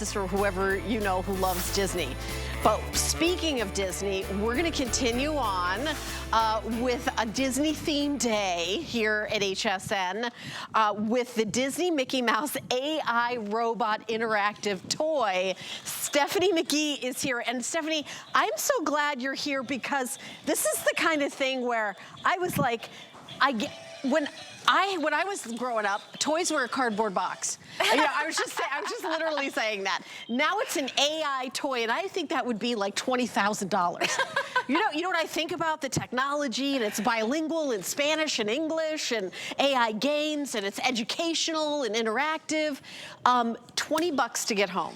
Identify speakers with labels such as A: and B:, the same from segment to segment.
A: sister, or whoever you know who loves Disney. But speaking of Disney, we're going to continue on with a Disney-themed day here at HSN with the Disney Mickey Mouse AI Robot Interactive Toy. Stephanie McGee is here. And Stephanie, I'm so glad you're here because this is the kind of thing where I was like, when I was growing up, toys were a cardboard box. You know, I was just literally saying that. Now it's an AI toy, and I think that would be like $20,000. You know what I think about the technology, and it's bilingual in Spanish and English, and AI games, and it's educational and interactive. $20 to get home.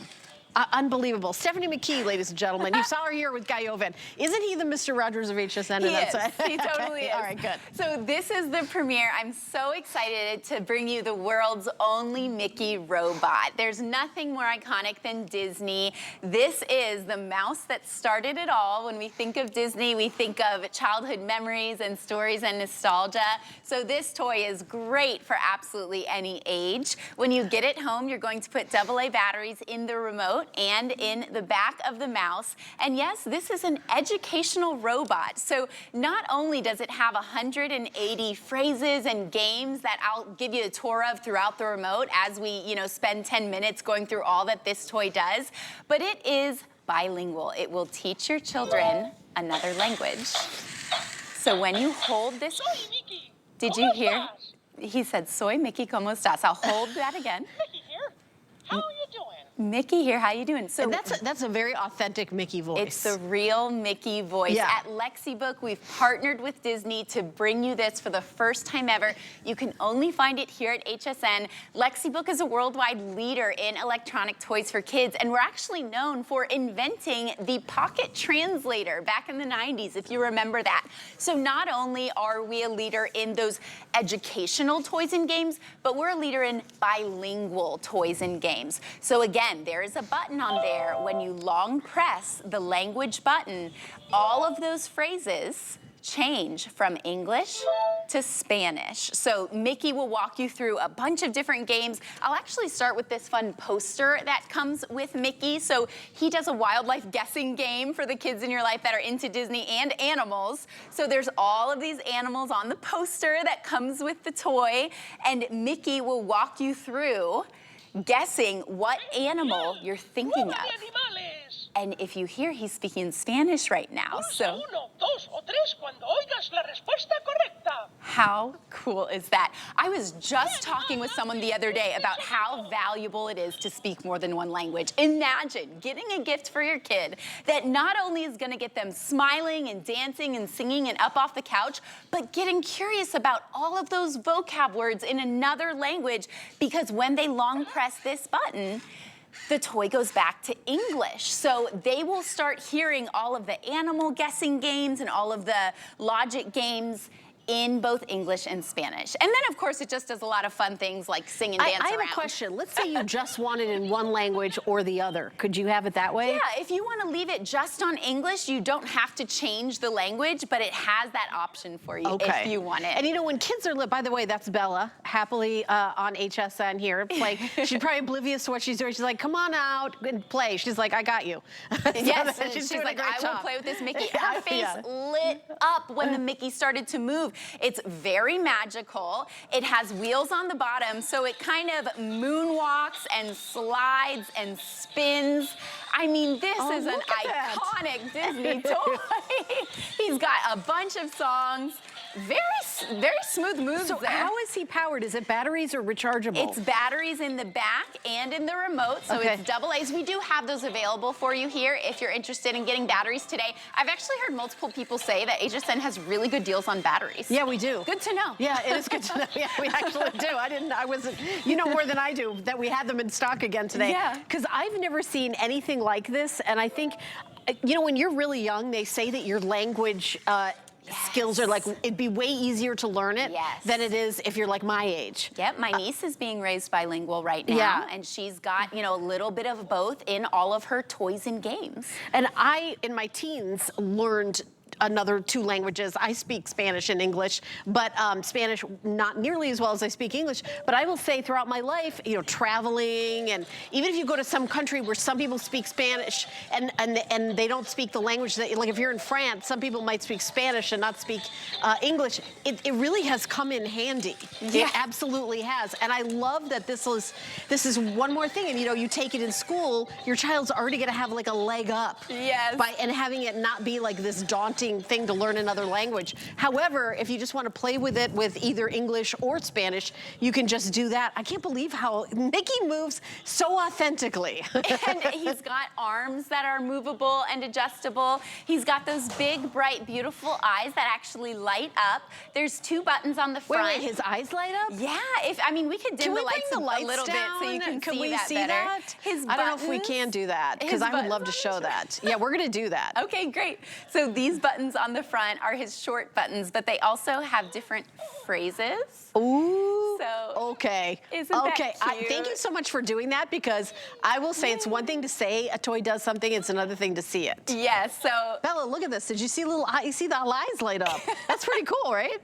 A: Unbelievable. Stephanie McGee, ladies and gentlemen. You saw her here with Guy Oven. Isn't he the Mr. Rogers of HSN?
B: He is. He totally is.
A: All right, good.
B: So this is the premiere. I'm so excited to bring you the world's only Mickey robot. There's nothing more iconic than Disney. This is the mouse that started it all. When we think of Disney, we think of childhood memories and stories and nostalgia. So this toy is great for absolutely any age. When you get it home, you're going to put AA batteries in the remote and in the back of the mouse. And yes, this is an educational robot. So not only does it have 180 phrases and games that I'll give you a tour of throughout the remote as we, spend 10 minutes going through all that this toy does, but it is bilingual. It will teach your children another language. So when you hold this, did you hear? He said, "Soy Mickey, ¿cómo estás?" I'll hold that again.
C: Mickey here. How are you doing?
B: Mickey here, how you doing? So
A: and that's a very authentic Mickey voice.
B: It's the real Mickey voice.
A: Yeah.
B: At LexiBook, we've partnered with Disney to bring you this for the first time ever. You can only find it here at HSN. LexiBook is a worldwide leader in electronic toys for kids, and we're actually known for inventing the pocket translator back in the 90s, if you remember that. So not only are we a leader in those educational toys and games, but we're a leader in bilingual toys and games. So again, there is a button on there. When you long press the language button, all of those phrases change from English to Spanish. So Mickey will walk you through a bunch of different games. I'll actually start with this fun poster that comes with Mickey. So he does a wildlife guessing game for the kids in your life that are into Disney and animals. So there's all of these animals on the poster that comes with the toy, and Mickey will walk you through guessing what animal you're thinking of. And if you hear, he's speaking Spanish right now. So how cool is that? I was just talking with someone the other day about how valuable it is to speak more than one language. Imagine getting a gift for your kid that not only is going to get them smiling and dancing and singing and up off the couch, but getting curious about all of those vocab words in another language, because when they long press this button, the toy goes back to English. So they will start hearing all of the animal guessing games and all of the logic games in both English and Spanish. And then, of course, it just does a lot of fun things like sing and dance around.
A: I have a question. Let's say you just want it in one language or the other. Could you have it that way?
B: Yeah, if you want to leave it just on English, you don't have to change the language, but it has that option for you if you want it.
A: And when kids are, by the way, that's Bella, happily on HSN here. Like, she's probably oblivious to what she's doing. She's like, come on out and play. She's like, I got you.
B: Yes, she's like, I will play with this Mickey. Her face lit up when the Mickey started to move. It's very magical. It has wheels on the bottom, so it kind of moonwalks and slides and spins. I mean, this is an iconic Disney toy. He's got a bunch of songs. Very smooth moves there.
A: How is he powered? Is it batteries or rechargeable?
B: It's batteries in the back and in the remote, so it's AA's. We do have those available for you here if you're interested in getting batteries today. I've actually heard multiple people say that HSN has really good deals on batteries.
A: Yeah, we do.
B: Good to know.
A: Yeah, it is good to know. Yeah, we actually do. I wasn't, you know more than I do that we had them in stock again today.
B: Yeah.
A: Because I've never seen anything like this, and I think, when you're really young, they say that your language skills are like, it'd be way easier to learn it than it is if you're like my age.
B: Yep, my niece is being raised bilingual right now, and she's got, a little bit of both in all of her toys and games.
A: And I, in my teens, learned another 2 languages. I speak Spanish and English, but Spanish not nearly as well as I speak English. But I will say throughout my life, you know, traveling, and even if you go to some country where some people speak Spanish and they don't speak the language that, like if you're in France, some people might speak Spanish and not speak English. It really has come in handy.
B: Yeah.
A: It absolutely has. And I love that this is one more thing. And you know, you take it in school, your child's already going to have like a leg up.
B: Yes.
A: And having it not be like this daunting thing to learn another language. However, if you just want to play with it with either English or Spanish, you can just do that. I can't believe how Mickey moves so authentically.
B: And he's got arms that are movable and adjustable. He's got those big, bright, beautiful eyes that actually light up. There's 2 buttons on the front.
A: Wait, his eyes light up?
B: Yeah, I mean, we could dim the lights a little bit so you can see that better.
A: That?
B: His
A: I don't know if we can do that, because I would love to show that. Yeah, we're going to do that.
B: Okay, great. So these buttons on the front are his short buttons, but they also have different phrases.
A: Ooh.
B: So,
A: okay.
B: Isn't that cute?
A: Thank you so much for doing that, because I will say it's one thing to say a toy does something, it's another thing to see it.
B: Yes, so.
A: Bella, look at this. Did you see you see the eyes light up? That's pretty cool, right?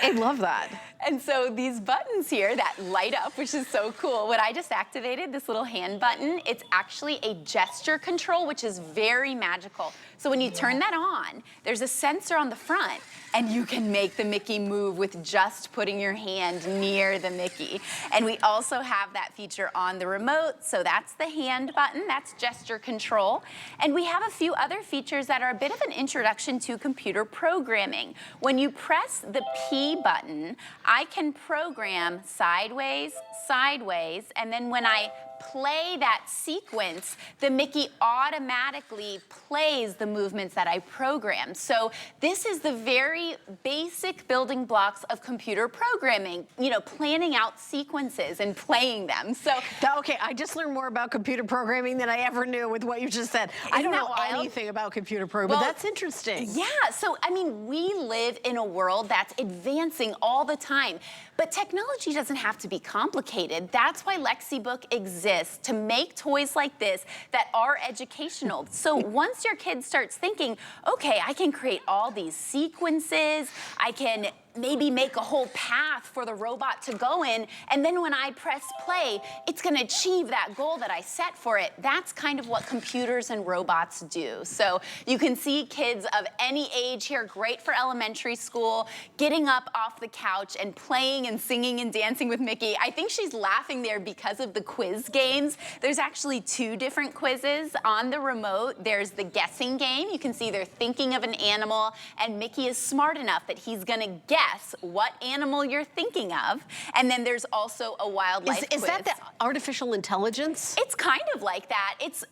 A: I love that.
B: And so these buttons here that light up, which is so cool. What I just activated, this little hand button, it's actually a gesture control, which is very magical. So when you turn that on, there's a sensor on the front, and you can make the Mickey move with just putting your hand near the Mickey. And we also have that feature on the remote, so that's the hand button, that's gesture control. And we have a few other features that are a bit of an introduction to computer programming. When you press the P button, I can program sideways, sideways, and then when I play that sequence, the Mickey automatically plays the movements that I programmed. So this is the very basic building blocks of computer programming, you know, planning out sequences and playing them. So
A: okay, I just learned more about computer programming than I ever knew with what you just said. I don't know anything about computer programming, but that's interesting.
B: Yeah, so I mean, we live in a world that's advancing all the time, but technology doesn't have to be complicated. That's why LexiBook exists, to make toys like this that are educational. So once your kid starts thinking, okay, I can create all these sequences, I can maybe make a whole path for the robot to go in, and then when I press play, it's gonna achieve that goal that I set for it. That's kind of what computers and robots do. So you can see kids of any age here, great for elementary school, getting up off the couch and playing and singing and dancing with Mickey. I think she's laughing there because of the quiz games. There's actually 2 different quizzes on the remote. There's the guessing game. You can see they're thinking of an animal, and Mickey is smart enough that he's gonna guess what animal you're thinking of. And then there's also a wildlife quiz.
A: Is that the artificial intelligence?
B: It's kind of like that. It's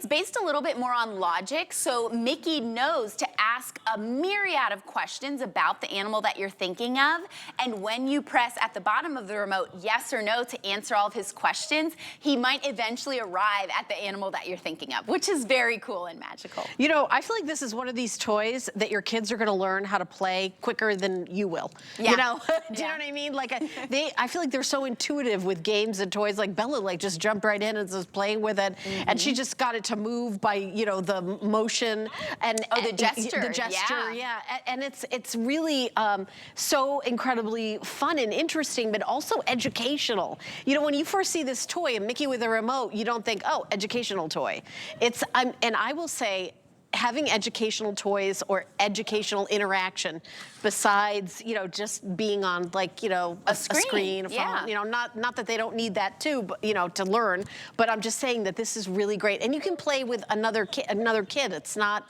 B: based a little bit more on logic, so Mickey knows to ask a myriad of questions about the animal that you're thinking of, and when you press at the bottom of the remote yes or no to answer all of his questions, he might eventually arrive at the animal that you're thinking of, which is very cool and magical.
A: You know, I feel like this is one of these toys that your kids are going to learn how to play quicker than you will.
B: Yeah.
A: You know, do you know what I mean? Like, I feel like they're so intuitive with games and toys. Like Bella, like just jumped right in and was playing with it, and she just got it to move by, you know, the motion and
B: the gesture.
A: The gesture, yeah. And it's really so incredibly fun and interesting, but also educational. You know, when you first see this toy, a Mickey with a remote, you don't think, oh, educational toy. And I will say, having educational toys or educational interaction besides, you know, just being on, like, you know, a screen, a phone,
B: yeah.
A: you know, not that they don't need that too, but, you know, to learn, but I'm just saying that this is really great. And you can play with another kid. It's not,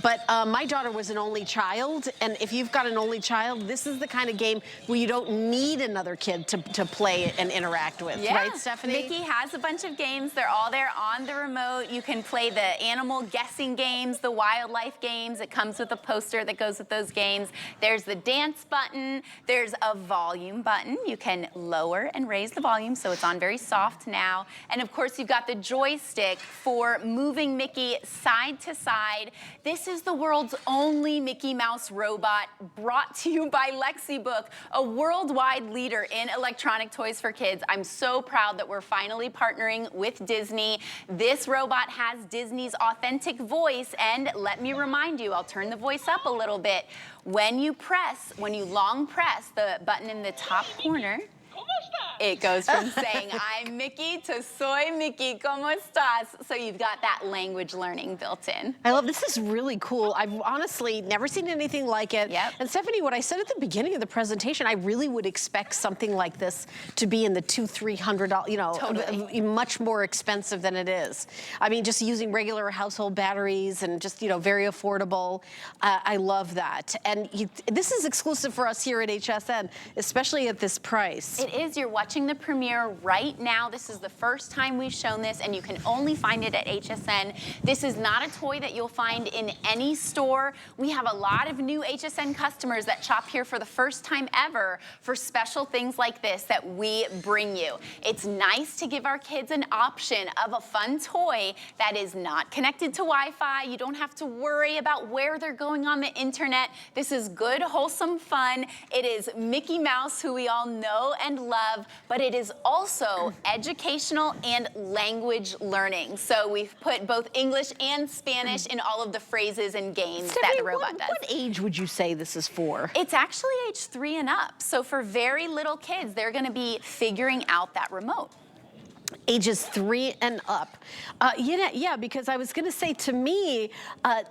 A: but my daughter was an only child, and if you've got an only child, this is the kind of game where you don't need another kid to play and interact with,
B: yeah.
A: right, Stephanie?
B: Mickey has a bunch of games. They're all there on the remote. You can play the animal guessing games, the wildlife games. It comes with a poster that goes with those games. There's the dance button. There's a volume button. You can lower and raise the volume, so it's on very soft now. And of course, you've got the joystick for moving Mickey side to side. This is the world's only Mickey Mouse robot, brought to you by LexiBook, a worldwide leader in electronic toys for kids. I'm so proud that we're finally partnering with Disney. This robot has Disney's authentic voice, And let me remind you, I'll turn the voice up a little bit. When you long press the button in the top corner, it goes from saying, I'm Mickey to soy Mickey, ¿cómo estás? So you've got that language learning built in.
A: I love this. Is really cool. I've honestly never seen anything like it.
B: Yep.
A: And Stephanie, what I said at the beginning of the presentation, I really would expect something like this to be in the $200–300, you know,
B: Totally.
A: much more expensive than it is. I mean, just using regular household batteries and just, you know, very affordable. I love that. And this is exclusive for us here at HSN, especially at this price.
B: It is. You're watching the premiere right now. This is the first time we've shown this, and you can only find it at HSN. This is not a toy that you'll find in any store. We have a lot of new HSN customers that shop here for the first time ever for special things like this that we bring you. It's nice to give our kids an option of a fun toy that is not connected to Wi-Fi. You don't have to worry about where they're going on the internet. This is good, wholesome fun. It is Mickey Mouse, who we all know and love, but it is also educational and language learning. So we've put both English and Spanish in all of the phrases and games that the robot does.
A: What age would you say this is for?
B: It's actually age 3 and up. So for very little kids, they're going to be figuring out that remote.
A: Ages 3 and up. Yeah, because I was going to say, to me,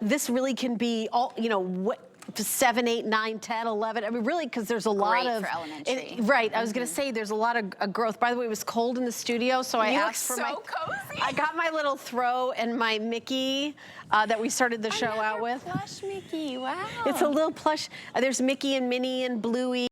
A: this really can be all, you know, 7, 8, 9, 10, 11. I mean, really, because there's a lot of...
B: Great for elementary.
A: Right. I was going to say there's a lot of growth. By the way, it was cold in the studio, so I asked for my...
B: cozy.
A: I got my little throw and my Mickey that we started the show out with.
B: Plush Mickey. Wow.
A: It's a little plush. There's Mickey and Minnie and Bluey.